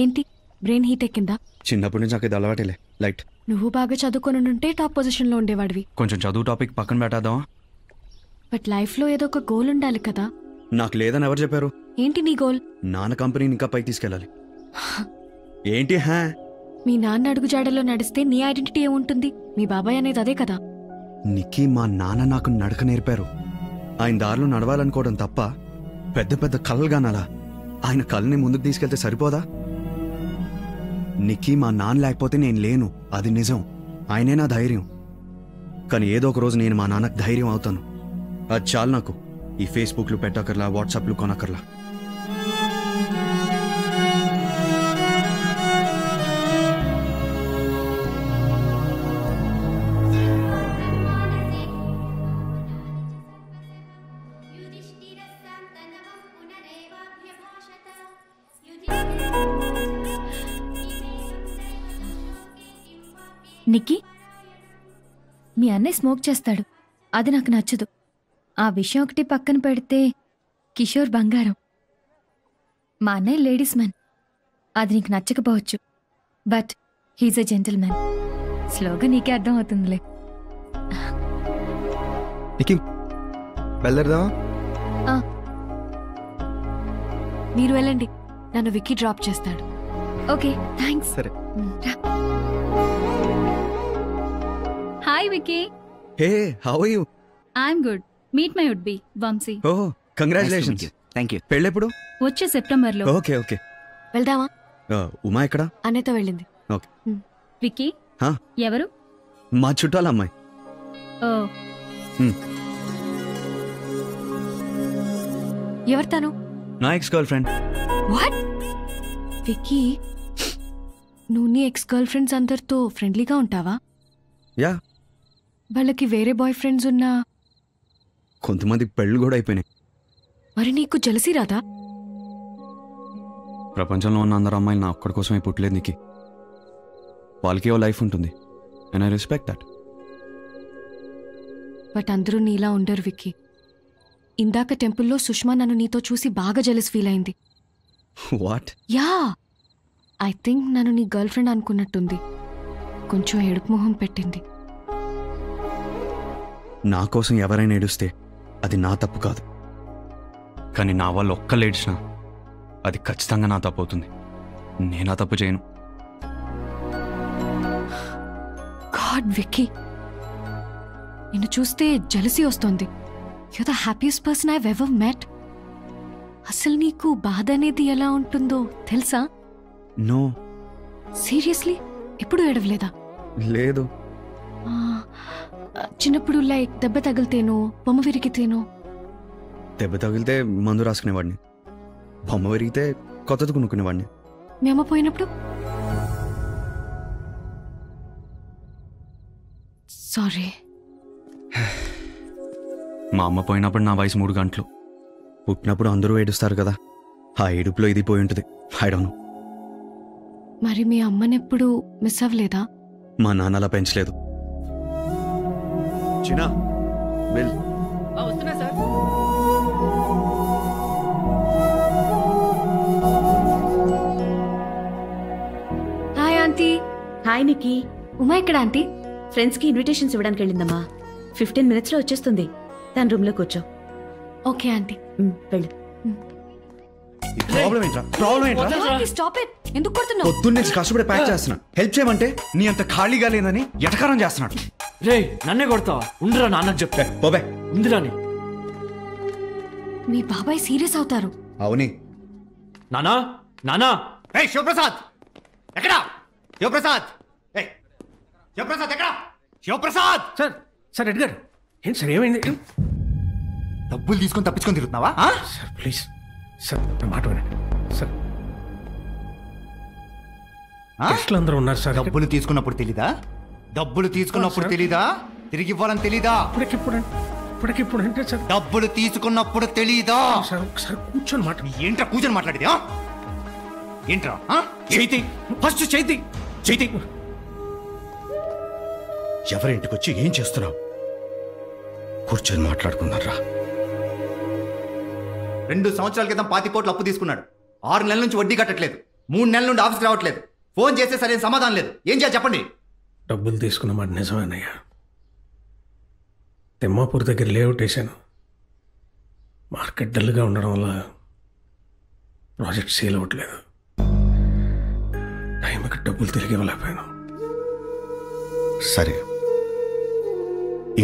ఏంటి brain heat ఎక్కిందా? చిన్నప్పటి నుంచి నాకు ఇది అలవాటేలే. లైట్. నువ్వు బాగా చదువుకొని ఉంటే టాప్ పొజిషన్లో ఉండేవాడివి. కొంచెం చదువు టాపిక్ పక్కన పెట్టేద్దామా? బట్ లైఫ్లో ఏదో ఒక గోల్ ఉండాలి కదా. నాకు లేదని ఎవరు చెప్పారు? ఏంటి నీ గోల్? నాన్న కంపెనీని ఇంకా పైకి తీసుకెళ్ళాలి. ఏంటి హా? మీ నాన్న అడుగుజాడలో నడిస్తే నీ ఐడెంటిటీ ఏముంటుంది? మీ బాబాయ్ అనేది అదే కదా. నిక్కీ, మా నాన్న నాకు నడక నేర్పారు. ఆయన దారిలో నడవాలనుకోవడం తప్ప పెద్ద పెద్ద కలలుగానాలా? ఆయన కళ్ళని ముందుకు తీసుకెళ్తే సరిపోదా? నిక్కీ, మా నాన్న లేకపోతే నేను లేను, అది నిజం. ఆయనే నా ధైర్యం. కానీ ఏదో ఒక రోజు నేను మా నాన్నకు ధైర్యం అవుతాను. అది చాలు నాకు. ఈ ఫేస్బుక్లు పెట్టకర్లా, వాట్సాప్లు కొనకర్లా. నిక్కీ, మీ అన్నయ్య స్మోక్ చేస్తాడు, అది నాకు నచ్చదు. ఆ విషయం ఒకటి పక్కన పెడితే కిషోర్ బంగారం. మా అన్నయ్య లేడీస్ మ్యాన్, అది నీకు నచ్చకపోవచ్చు, but he's a gentleman. స్లోగా నీకే అర్థం అవుతుందిలే. మీరు వెళ్ళండి, నన్ను విక్కీ డ్రాప్ చేస్తాడు. Okay, thanks. సరే. Hi Vicky. Hey, how are you? I'm good. Meet my would-be, Vamsi. Oh, congratulations. Thank you. పెళ్ళెప్పుడు? వచ్చే సెప్టెంబర్లో. Okay okay. వెళ్దామా? ఉమా ఎక్కడ? అన్నయ్యతో వెళ్ళింది. ఓకే. విక్కీ, ఎవరు? మా చుట్టాల అమ్మాయి. ఓ, ఎవరు తను? నా ex girl friend. What? Vicky, నువ్వు నీ ఎక్స్ గర్ల్ ఫ్రెండ్స్ అందరితో ఫ్రెండ్లీగా ఉంటావా? యా. వాళ్ళకి వేరే బాయ్ ఫ్రెండ్స్ ఉన్నా? కొంతమంది పెళ్ళు కూడా అయిపోయినాయి. మరి నీకు జలసీ రాదా? ప్రపంచంలో ఉన్న అందరు అమ్మాయిలు నా ఒక్కడి కోసమే పుట్టలేదు నీకు. వాళ్ళకి ఓ లైఫ్ ఉంటుంది, and I respect that. But అందరూ నీలా ఉండరు విక్కీ. ఇందాక టెంపుల్లో సుష్మా నన్ను నీతో చూసి బాగా జెలస్ ఫీల్ అయింది. వాట్? యా, ఐ థింక్ నన్ను నీ గర్ల్ ఫ్రెండ్ అనుకున్నట్టుంది. కొంచెం ఏడుపు మొహం పెట్టింది. నా కోసం ఎవరైనా ఏడుస్తే అది నా తప్పు కాదు, కానీ నా వాళ్ళు ఒక్కళ్ళు ఏడ్చినా అది ఖచ్చితంగా నా తప్పు అవుతుంది. నేనా తప్పు చేయను. గాడ్ విక్కీ, నిన్ను చూస్తే జెలసీ వస్తోంది. You the happiest person I ever met. అసలు నీకు బాధ అనేది ఎలా ఉంటుందో తెలుసా? నో. సీరియస్లీ? ఎప్పుడు ఏడవలేదా? లేదు. చిన్నప్పుడు లైక్ దెబ్బ తగిలితేనో, బొమ్మ విరిగితేనో? దెబ్బ తగిలితే మందు రాసుకునేవాడిని, బొమ్మ విరిగితే కొత్తది కొనుక్కునేవాడిని. మీ అమ్మ పోయినప్పుడు? సారీ. మా అమ్మ పోయినప్పుడు నా వయసు 3 గంటలు. పుట్టినప్పుడు అందరూ ఏడుస్తారు కదా, ఆ ఏడుపులో ఇది పోయి ఉంటుంది. I don't know. మరి మీ అమ్మనెప్పుడు మిస్ అవ్వలేదా? మా నాన్న అలా పెంచలేదు. చిన్నా, వెల్. వస్తున్నా sir. Hi aunty. Hi Nikki. Uma ఎక్కడ ఆంటీ? ఫ్రెండ్స్కి ఇన్విటేషన్స్ ఇవ్వడానికి వెళ్ళిందమ్మా. 15 minutesలో వచ్చేస్తుంది. తన రూమ్లో కూర్చో. Okay aunty. వెళ్ళు. ప్రాబ్లం ఏంట్రా? ప్రాబ్లం ఏంట్రా? Stop it. ఎందుకు కొడుతున్నావు? పొద్దున్న నుంచి కష్టపడి ప్యాక్ చేస్తున్నా. హెల్ప్ చేయమంటే నీ అంత ఖాళీగా లేదని ఎటకారం చేస్తున్నాడు. రే, నన్నే కొడతావా? ఉండురా, నాన్నకు చెప్తా. బాబాయ్ ఉందిరాని. మీ బాబాయ్ సీరియస్ అవుతారు. అవుని. నానా, నానా. ఏయ్ శివప్రసాద్, ఎక్కడా? శివప్రసాద్, ఏయ్ శివప్రసాద్ ఎక్కడా? శివప్రసాద్. సార్, సార్ ఎడ్గర్, ఏంటి సార్, ఏమైంది? డబ్బులు తీసుకొని తప్పించుకొని తిరుగుతున్నావా? సార్ ప్లీజ్ సార్, నా మాట వినండి సార్. గెస్ట్లు అందరూ ఉన్నారు సార్. డబ్బులు తీసుకున్నప్పుడు తెలీదా? డబ్బులు తీసుకున్నప్పుడు తెలీదా? తిరిగి ఇవ్వాలని తెలీదా? ఇప్పటికిప్పుడు అంటే సార్, డబ్బులు తీసుకున్నప్పుడు తెలీదా? సార్ ఒకసారి కూర్చొని మాట. ఏంట్రా కూర్చొని మాట్లాడేది? ఏంట్రా? చైతి, ఫస్ట్ చైతి. చైతి, ఎవరింటికి వచ్చి ఏం చేస్తున్నావు? కూర్చొని మాట్లాడుకున్నారా? 2 సంవత్సరాల క్రితం 25 కోట్లు అప్పు తీసుకున్నాడు. 6 నెలల నుంచి వడ్డీ కట్టట్లేదు. 3 నెలల నుండి ఆఫీస్కి రావట్లేదు. ఫోన్ చేస్తే సరైన సమాధానం లేదు. ఏం చేయాలి చెప్పండి. డబ్బులు తీసుకున్న మాట నిజమేనయ్యా. తిమ్మాపూర్ దగ్గర లేఅవుట్ వేసాను. మార్కెట్ డల్గా ఉండడం వల్ల ప్రాజెక్ట్ సేల్ అవ్వట్లేదు. టైంకి డబ్బులు తిరిగి ఇవ్వలేకపోయాను. సరే,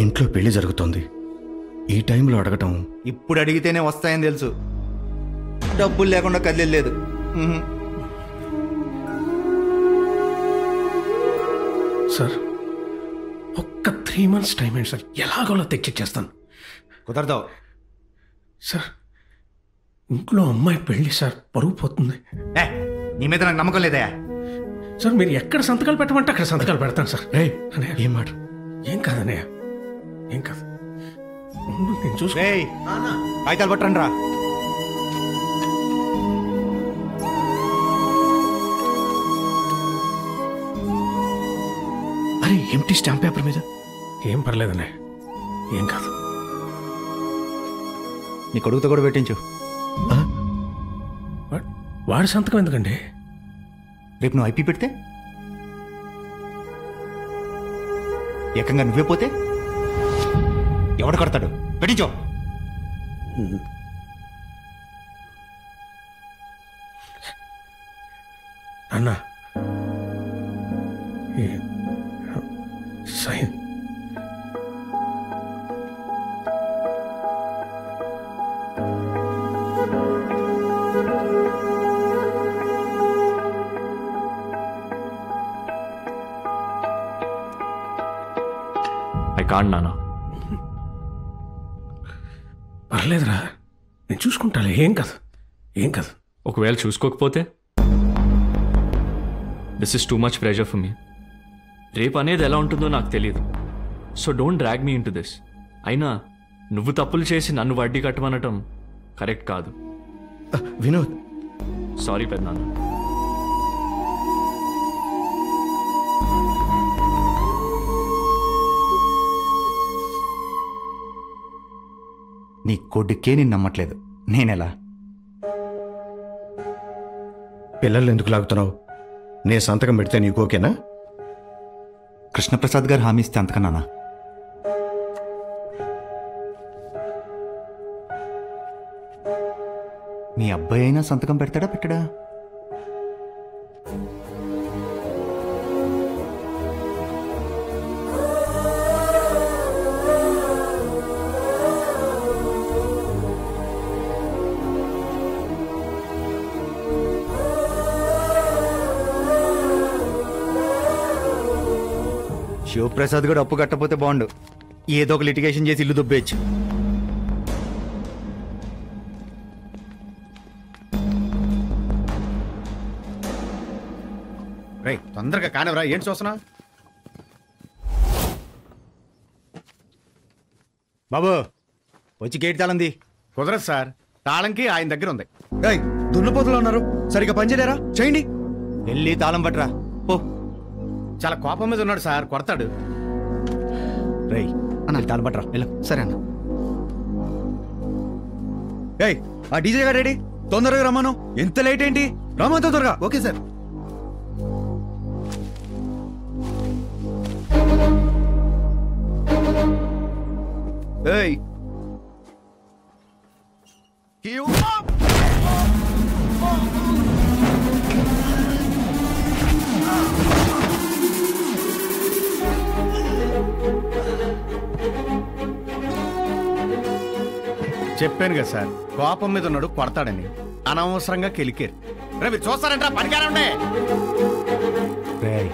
ఇంట్లో పెళ్లి జరుగుతోంది, ఈ టైంలో అడగటం. ఇప్పుడు అడిగితేనే వస్తాయని తెలుసు. డబ్బులు లేకుండా కదిలేదు. సార్ ఒక్క 3 months టైం ఏంటి సార్? ఎలాగోలా తెచ్చిచ్చేస్తాను. కుదరదు సార్. ఇంట్లో అమ్మాయి పెళ్ళి సార్, పరుగు పోతుంది. నీ మీద నాకు నమ్మకం లేదా? సార్ మీరు ఎక్కడ సంతకాలు పెట్టమంటే అక్కడ సంతకాలు పెడతాను సార్. అన్నయ్య, ఏం మాట? ఏం కాదన్నయ్య, ఏం కాదు. నేను చూసుకో. కాగితాలు పట్టండి రా. అరే, ఎంటీ స్టాంప్ పేపర్ మీద. ఏం పర్లేదన్నయ్య, ఏం కాదు. నీ కొడుకుతో కూడా పెట్టించు. వాడి సంతకం ఎందుకండి? రేపు నువ్వు ఐపీ పెడితే, ఏకంగా నువ్వే పోతే ఎవడు కడతాడు? పెట్టించో. అన్నా సైన్. కాదు నాన్న. పర్లేదురా, నేను చూసుకుంటాలే. ఏం కాదు, ఏం కాదు. ఒకవేళ చూసుకోకపోతే? This is too much pressure for me. రేపు అనేది ఎలా ఉంటుందో నాకు తెలియదు. So don't drag me into this. అయినా నువ్వు తప్పులు చేసి నన్ను వడ్డీ కట్టమనటం కరెక్ట్ కాదు. వినోద్, సారీ పెద్దనాన్న. నీ కొడుకే నేను నమ్మట్లేదు. నేనెలా? పిల్లలు ఎందుకు లాగుతున్నావు? నేను సంతకం పెడితే నీకు ఓకేనా? కృష్ణప్రసాద్ గారు హామీ ఇస్తే అంతకన్నానా? మీ అబ్బాయి అయినా సంతకం పెడతాడా పెట్టడా? శివప్రసాద్ కూడా అప్పు కట్టపోతే బాగుండు. ఏదో ఒక లిటిగేషన్ చేసి ఇల్లు దుబ్బేచ్చు. రేయ్, తొందరగా కానివరా, ఏంటి చూస్తున్నా? బాబు వచ్చి గేట్ తాళంది. కుదరదు సార్, తాళంకి ఆయన దగ్గర ఉంది. దున్నపోతులు ఉన్నారు, సరిగ్గా పనిచేయలేరా? చేయండి. వెళ్ళి తాళం పట్టరా పో. చాలా కోపం మీద ఉన్నాడు సార్, కొడతాడు. రేయ్ అన్న తాళం పట్టరా వెళ్ళు. సరే అన్న. ఏయ్, ఆ డీజే గారు రెడీ, తొందరగా రమ్మను. ఎంత లేట్ ఏంటి? రమ్మను తొందరగా. Okay sir. ఏయ్, చెప్పాను కదా సార్, కోపం మీద ఉన్నాడు, కొడతాడని. అనవసరంగా కెలికారు. రేపు చూస్తారంటారా? పనికారండి. రేయ్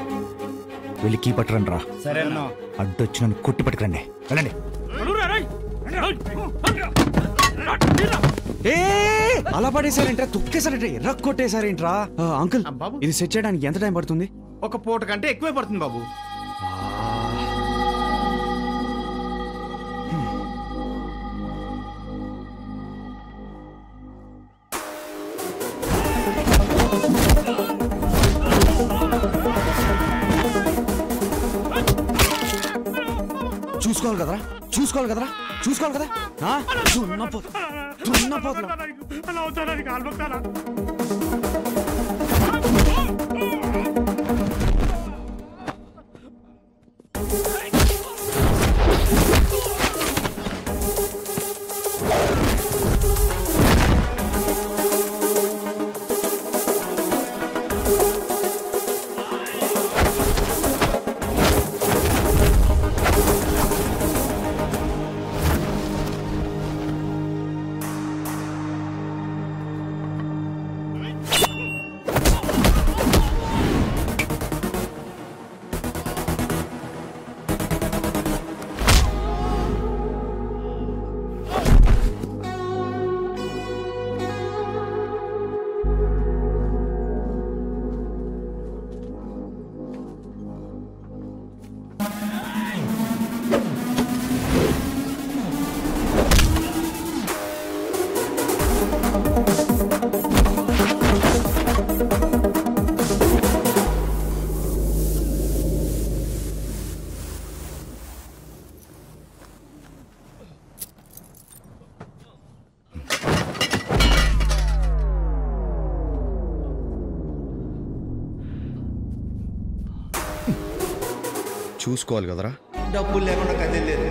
వెళ్ళి కీ పట్టరండి రా. సరే అన్న. అడ్డొచ్చి నన్ను కొట్టి పట్టుకురండి. వెళ్ళండి. అలా పడేసారేంట్రా? తొక్కేసారంటే ఎర్ర కొట్టేసారేంట్రా? అంకుల్, ఇది సెట్ చేయడానికి ఎంత టైం పడుతుంది? ఒక పూట కంటే ఎక్కువే పడుతుంది బాబు. చూసుకోవాలి కదరా, చూసుకోవాలి కదరా, చూసుకోవాలి కదా. దున్నపోతులు చూసుకోవాలి కదరా. డబ్బులు లేకుండా కదిలేదు.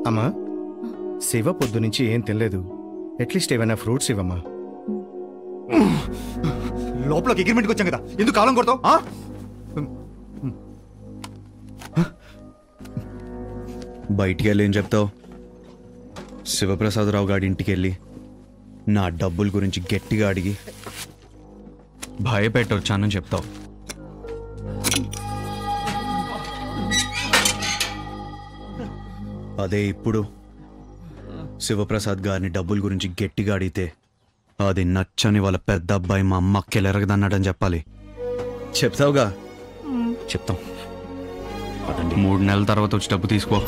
అమ్మా, శివ పొద్దు నుంచి ఏం తినలేదు. అట్లీస్ట్ ఏమైనా ఫ్రూట్స్ ఇవ్వమ్మా. లోపలికి అగ్రిమెంట్కి వచ్చాం కదా, ఎందుకు కాలం కొడతావు? బయటికి వెళ్ళి ఏం చెప్తావు? శివప్రసాదరావు గారి ఇంటికి వెళ్ళి నా డబ్బుల గురించి గట్టిగా అడిగి భయపెట్టొచ్చానని చెప్తావు. అదే ఇప్పుడు శివప్రసాద్ గారిని డబ్బుల గురించి గట్టిగా అడిగితే అది నచ్చని వాళ్ళ పెద్ద అబ్బాయి మా అమ్మ కెలరగదన్నాడని చెప్పాలి. చెప్తావుగా? చెప్తాం. 3 నెలల తర్వాత వచ్చి డబ్బు తీసుకో.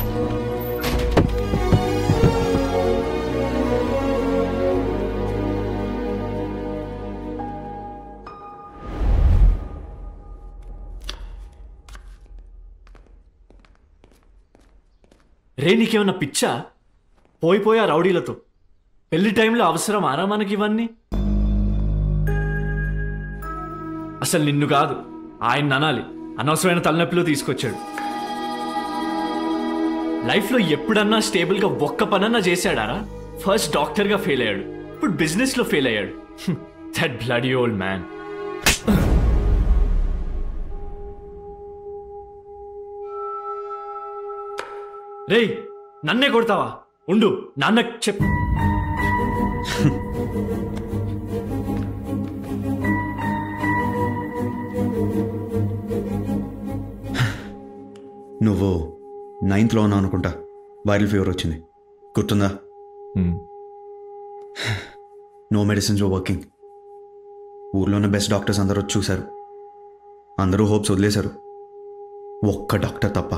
రే, నీకేమన్నా పిచ్చా? పోయిపోయా రౌడీలతో. పెళ్లి టైంలో అవసరం ఆరా మనకి ఇవన్నీ? అసలు నిన్ను కాదు, ఆయన అనాలి. అనవసరమైన తలనొప్పిలో తీసుకొచ్చాడు. లైఫ్లో ఎప్పుడన్నా స్టేబుల్గా ఒక్క పనన్నా చేశాడారా? ఫస్ట్ డాక్టర్గా ఫెయిల్ అయ్యాడు, ఇప్పుడు బిజినెస్లో ఫెయిల్ అయ్యాడు. That bloody old man. రేయ్, నన్నే కొడతావా? ఉండు, నాన్నకు చెప్పు. నువ్వు 9th ఉన్నావు అనుకుంటా. వైరల్ ఫీవర్ వచ్చింది, గుర్తుందా? No medicines were working. ఊర్లో ఉన్న బెస్ట్ డాక్టర్స్ అందరూ వచ్చి చూశారు. అందరూ హోప్స్ వదిలేశారు, ఒక్క డాక్టర్ తప్ప.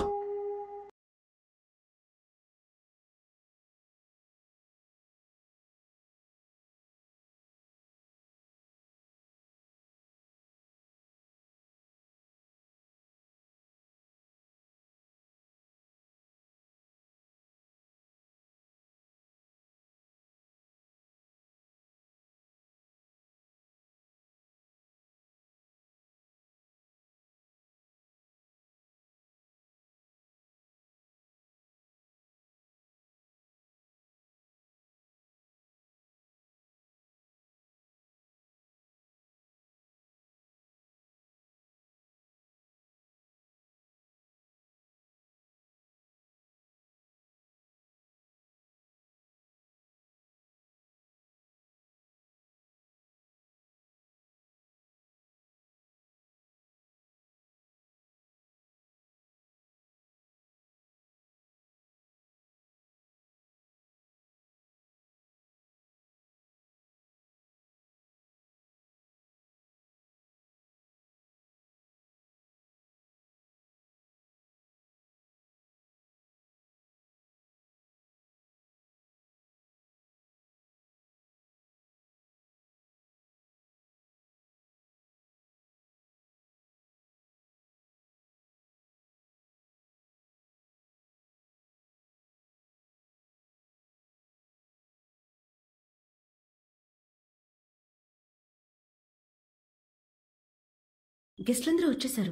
గెస్ట్లందరూ వచ్చేసారు,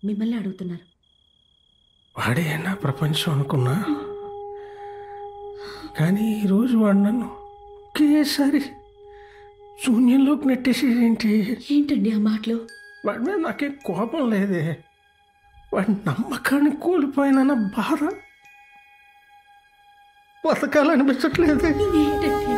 మిమ్మల్ని అడుగుతున్నారు. వాడే నా ప్రపంచం అనుకున్నా, కానీ ఈరోజు వాడు నన్ను ఒకేసారి శూన్యంలోకి నెట్టేసి ఏంటండి ఆ మాటలు? వాడి మీద నాకేం కోపం లేదే, వాడి నమ్మకాన్ని కోల్పోయిన బాధ. బతకాలనిపించట్లేదే. ఏంటండి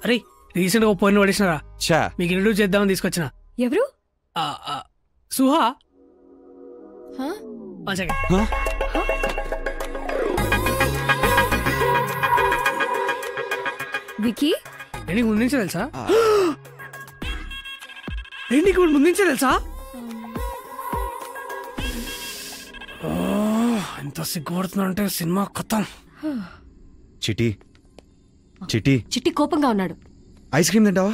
అరే రీసెంట్ గా పోయిన పడేసినారా చా మీకు ఇంట్రడ్యూస్ చేద్దామని తీసుకొచ్చిన ఎవరు? సుహా హా? One second. వికీ నీకు ముందు నుంచే తెలుసా? నీకు ముందు నుంచే తెలుసా? ఎంత సిగ్గుపడుతున్నా అంటే సినిమా కొత్త. చిటి చిటి చిట్టి కోపంగా ఉన్నాడు. ఐస్ క్రీమ్ తింటావా?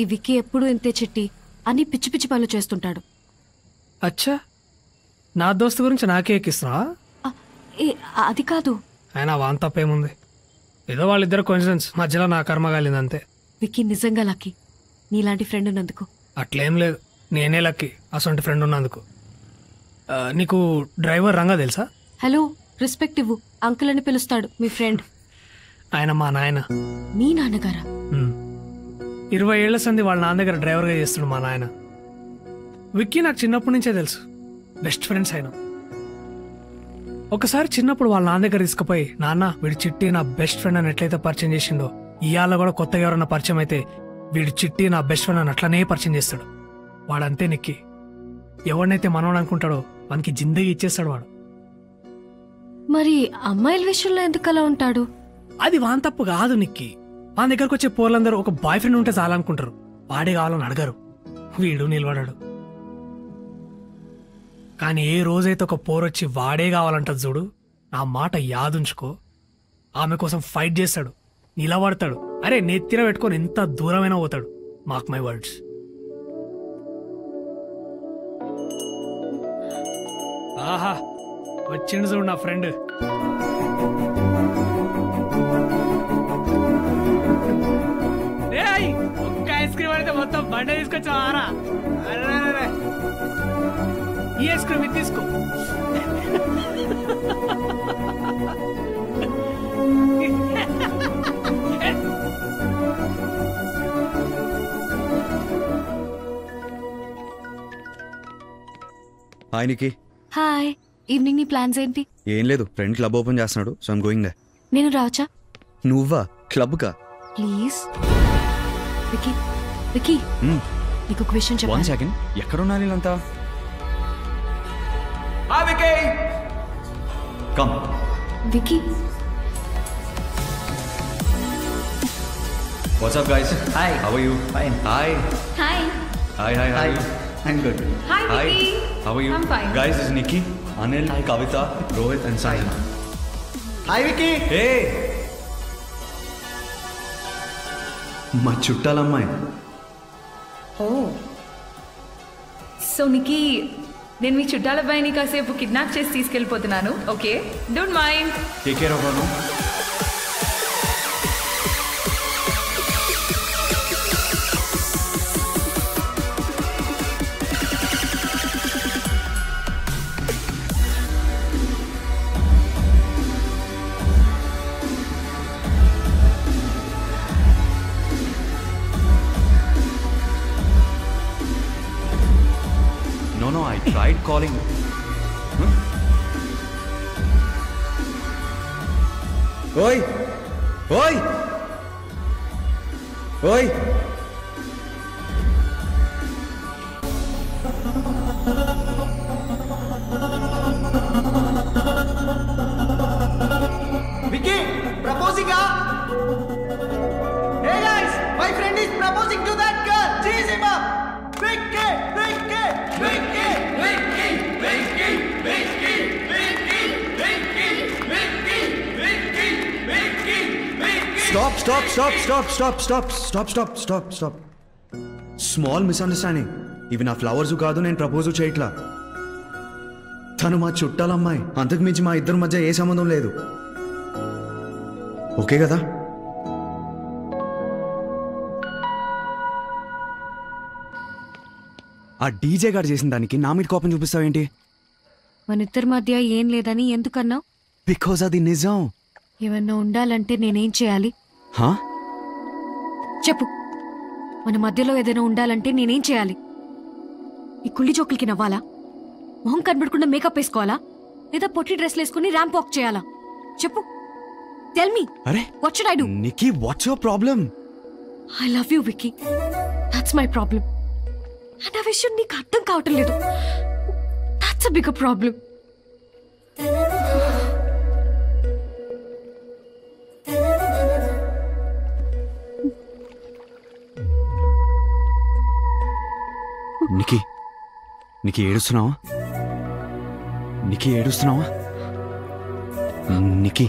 ఈ వికీ ఎప్పుడు ఇంతే చిట్టి అని పిచ్చి పిచ్చి పనులు చేస్తుంటాడు. అచ్చా నా దోస్తు గురించి నాకే ఎక్కిస్తున్నా? అది కాదు. ఆయన వాన్ తప్పేముంది, ఏదో వాళ్ళిద్దరు కోఇన్సిడెన్స్, మధ్యలో నా కర్మ కాలింది అంతే. వికీ నిజంగా లక్కీ నీలాంటి ఫ్రెండ్ ఉన్నందుకు. అట్లేం లేదు, నేనే లక్కీ అసొంటి ఫ్రెండ్ ఉన్నందుకు. నీకు డ్రైవర్ రంగా తెలుసా? హలో, రెస్పెక్ట్ ఇవ్వు. అంకుల్ అని పిలుస్తాడు మీ ఫ్రెండ్. ఆయన మా నాయన. మీ నాన్నగారా? 20 ఏళ్ల సంది వాళ్ళ నాన్న దగ్గర డ్రైవర్గా చేస్తాడు మా నాయన. విక్కీ నాకు చిన్నప్పటి నుంచే తెలుసు, బెస్ట్ ఫ్రెండ్స్ అయినా. ఒకసారి చిన్నప్పుడు వాళ్ళ నాన్న దగ్గర తీసుకుపోయి, నాన్న వీడి చిట్టి నా బెస్ట్ ఫ్రెండ్ అని ఎట్లయితే పరిచయం చేసిండో, ఇవాళ కూడా కొత్తగా ఎవరన్నా పరిచయం అయితే వీడి చిట్టి నా బెస్ట్ ఫ్రెండ్ అని అట్లనే పరిచయం చేస్తాడు. వాడంతే నిక్కి, ఎవరినైతే మనవాడు అనుకుంటాడో మనకి జిందగీ ఇచ్చేస్తాడు వాడు. మరి అమ్మాయిల విషయంలో ఎందుకు అలా ఉంటాడు? అది వాన్ తప్పు కాదు నిక్కి. వాని దగ్గరకు వచ్చే పోర్లందరూ ఒక బాయ్ ఫ్రెండ్ ఉంటే చాలనుకుంటారు, వాడే కావాలని అడగరు. వీడు నిలబడాడు. కానీ ఏ రోజైతే ఒక పోరొచ్చి వాడే కావాలంటది చూడు, నా మాట యాదుంచుకో, ఆమె కోసం ఫైట్ చేస్తాడు, నిలబడతాడు. అరే నెత్తిన పెట్టుకొని ఎంత దూరమైనా పోతాడు. Mark my words. ఆహా వచ్చిండు చూడు నా ఫ్రెండ్. ఒక్క ఐస్ క్రీమ్ అయితే మొత్తం బండ తీసుకొచ్చావారా? ఈ ఐస్ క్రీమ్ ఇది తీసుకో. ఆయనకి హాయ్, ఈవినింగ్ నీ ప్లాన్స్ ఏంటి? ఏం లేదు, ఫ్రెండ్ క్లబ్ ఓపెన్ చేస్తున్నాడు, సో ఐమ్ గోయింగ్ దే. నేను రావచ్చా? నువ్వా? క్లబ్ కా? ప్లీజ్. వికీ వికీ నీకు ఒక విషయం 1 చెప్పాలి. సెకండ్, ఎక్కడున్నారు వీళ్ళంతా? Come. Vicky what's up guys? Hi. How are you? Fine. Hi hi. Hi hi Hi. Hi I'm good. Hi hi Vicky. How are you? I'm fine. Guys this is Nikki, Anil, Kavitha, Rohit and Sai. Hi, Vicky. Hey, మా చుట్టాలమ్మాయి. ఓ so నికి నేను మీ చుట్టాల అబ్బాయిని కాసేపు kidnap చేసి తీసుకెళ్ళిపోతున్నాను. Okay, don't mind. Take care of her. No, I tried calling. Oi! Oi! Oi! Vicky, proposing Hey guys, my friend is proposing to that girl. Cheese him up. Vicky, Vicky, Vicky, Vicky, Vicky, Vicky, Vicky, Vicky, Vicky, Vicky, Vicky, Vicky. Stop. Small misunderstanding. ఇవి నా flowers కాదు, నేను propose చేయట్లా. తను మా చుట్టాలమ్మాయి, అంతకు మించి మా ఇద్దరి మధ్య ఏ సంబంధం లేదు. ఓకే కదా? ఆ డీజే గారు చేసిన దానికి నా మీద కోపం చూపిస్తావేంటి? మన ఇద్దరి మధ్య ఏం లేదని ఎందుకన్నావు? బికాజ్ అది నిజం. ఏమన్నా ఉండాలంటే నేనేం చేయాలి హా? చెప్పు. మన మధ్యలో ఏదైనా ఉండాలంటే నేనేం చేయాలి? ఈ కుళ్ళి జోకులకి నవ్వాలా? మొహం కనబడకుండా మేకప్ వేసుకోవాలా? లేదా పొట్టి డ్రెస్లు వేసుకుని ర్యాంప్ వాక్ చేయాలా చెప్పు. టెల్ మీ అరే what should I do? Nikki what's your problem? I love you Vicky, that's my problem. And ఆ విషయం నీకు అర్థం కావటం లేదు. That's a bigger problem. Nikki Nikki ఏడుస్తున్నావా? నిక్కీ ఏడుస్తున్నావా? నిక్కీ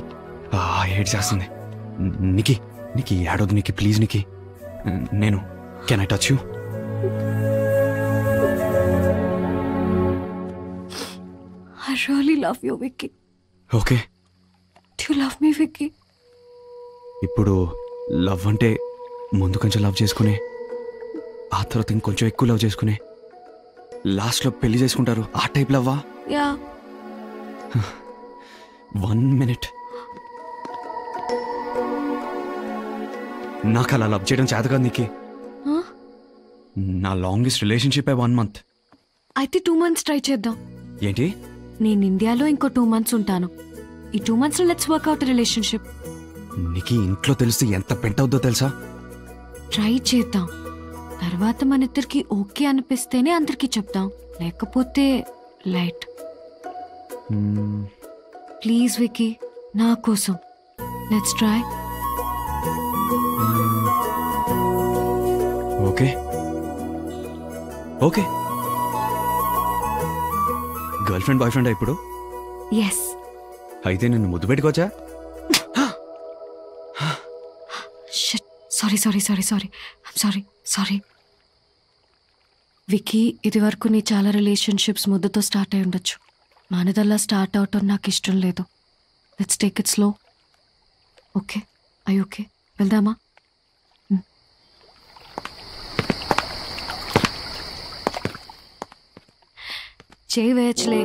ఏడు చేస్తుంది. నిక్కీ నిక్కీ ఏడవద్దు నిక్కీ, ప్లీజ్ నిక్కీ. నేను can I touch you? I really love you, Vicky. Okay. Do you love me, Vicky? ఇప్పుడు లవ్ అంటే ముందు కొంచెం లవ్ చేసుకునే, ఆ తర్వాత ఇంకొంచెం ఎక్కువ లవ్ చేసుకునే, లాస్ట్లో పెళ్లి చేసుకుంటారు ఆ టైప్ లవ్వా? Yeah. 1 minute. నాకు అలా లవ్ చేయడం చేత కాదు నీకు. Huh? నా లాంగెస్ట్ రిలేషన్షిప్ 1 month. అయితే 2 months ట్రై చేద్దాం. ఏంటి? నేను ఇండియాలో ఇంకో 2 months ఉంటాను. ఈ 2 months లో లెట్స్ వర్క్ అవుట్ రిలేషన్షిప్. నీకు ఇంట్లో తెలిస్తే ఎంత పెంట్ అవుద్దో తెలుసా? ట్రై చేద్దాం. తర్వాత మన ఇద్దరికి ఓకే అనిపిస్తేనే అందరికి చెప్దాం, లేకపోతే లైట్. ప్లీజ్ విక్కీ, నా కోసం let's try. Okay okay. Girl friend boy friend ఇప్పుడు? ఎస్. అయితే నిన్ను ముద్దు పెట్టుకోవచ్చా? Sorry sorry sorry sorry sorry sorry Vicky, ఇది వరకు నీ చాలా రిలేషన్షిప్స్ ముద్దుతో స్టార్ట్ అయి ఉండొచ్చు. మనదల్లా స్టార్ట్ అవటం నాకు ఇష్టం లేదు. Let's take it slow. Okay? I okay? వెళ్దామా? చేయి వేయచ్చులే.